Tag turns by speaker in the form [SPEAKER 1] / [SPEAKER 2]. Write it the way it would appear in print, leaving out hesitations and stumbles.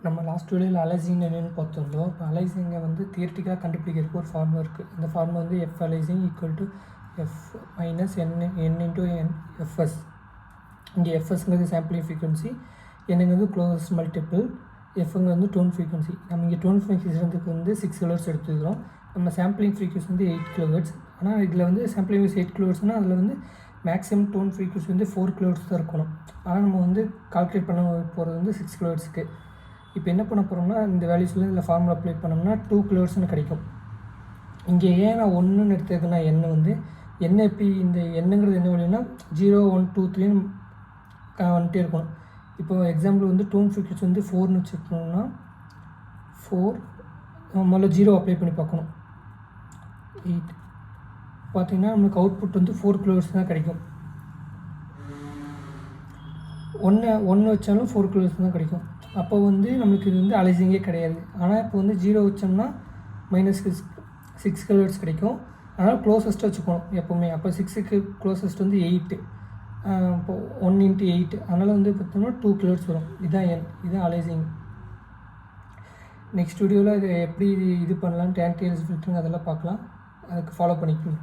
[SPEAKER 1] நம்ம லாஸ்ட் வீடியோவில் அலைசிங் என்னென்னு பார்த்துருந்தோம். இப்போ அலைசிங்கை வந்து தியரிட்டிக்கலாக கண்டுபிடிக்கிறதுக்கு ஒரு ஃபார்முலா இருக்குது. இந்த ஃபார்முலா வந்து F aliasing equal to F minus n into FS. இங்கே எஃப்எஸ்ங்கிறது சாம்பிளிங் ஃப்ரீக்வன்சி, என்னங்கிறது க்ளோசஸ்ட் மல்டிபிள், எஃப்ங்கிறது வந்து டோன் ஃப்ரீக்வன்சி. நம்ம இங்கே டோன் ஃப்ரீக்வன்சிக்கு வந்து 6 கிலோஹெர்ட்ஸ் எடுத்துக்கிறோம். நம்ம சாம்பிளிங் ஃப்ரீக்வன்சி வந்து 8 கிலோஹெர்ட்ஸ். ஆனால் இதில் வந்து சாம்பிளிங் ஃப்ரீக்வன்சி 8 கிலோஹெர்ட்ஸ்னால் அதில் வந்து மேக்ஸிமம் டோன் ஃப்ரீக்வன்சி வந்து 4 கிலோஹெர்ட்ஸ் தான் இருக்கணும். ஆனால் நம்ம வந்து கால்குலேட் பண்ண போகிறது வந்து 6 கிலோஹெர்ட்ஸ்க்கு. இப்போ என்ன பண்ண போகிறோம்னா, இந்த வேல்யூஸில் இதில் ஃபார்முலா அப்ளை பண்ணோம்னா 2 கிலோஹெர்ட்ஸ்னு கிடைக்கும். இங்கே ஏன் நான் 1ன்னு எடுத்துருக்கேன்னா, எண்ணெய் வந்து எண்ணெய் எப்படி இந்த எண்ணுங்கிறது என்ன வேல்யூனா 0 1 2 3ன்னு வந்துட்டே இருக்கணும். இப்போ எக்ஸாம்பிள் வந்து டோன் ஃப்ரீக்வன்சி வந்து 4ன்னு வச்சுக்கணும்னா 4 முதல்ல 0 அப்ளை பண்ணி பார்க்கணும். 8 பார்த்திங்கன்னா நம்மளுக்கு அவுட்புட் வந்து 4 கிலோஹெர்ட்ஸ் தான் கிடைக்கும். 1 வச்சாலும் 4 கிலோஹெர்ட்ஸ் தான் கிடைக்கும். அப்போ வந்து நம்மளுக்கு இது வந்து அலைசிங்கே கிடையாது. ஆனால் இப்போ வந்து 0 வச்சோம்னா -6 கிலோஹெர்ட்ஸ் கிடைக்கும். அதனால் க்ளோசஸ்ட்டாக வச்சுக்கணும் எப்போவுமே. அப்போ 6க்கு க்ளோசஸ்ட் வந்து 8. இப்போ 1 × 8, அதனால் வந்து பார்த்தோம்னா 2 கிலோஹெர்ட்ஸ் வரும். இதுதான் அலைசிங். நெக்ஸ்ட் வீடியோவில் இதை எப்படி இது பண்ணலாம், டேன் டேல்ஸ் ஃபில்டரிங் அதெல்லாம் பார்க்கலாம். அதுக்கு ஃபாலோ பண்ணிக்கணும்.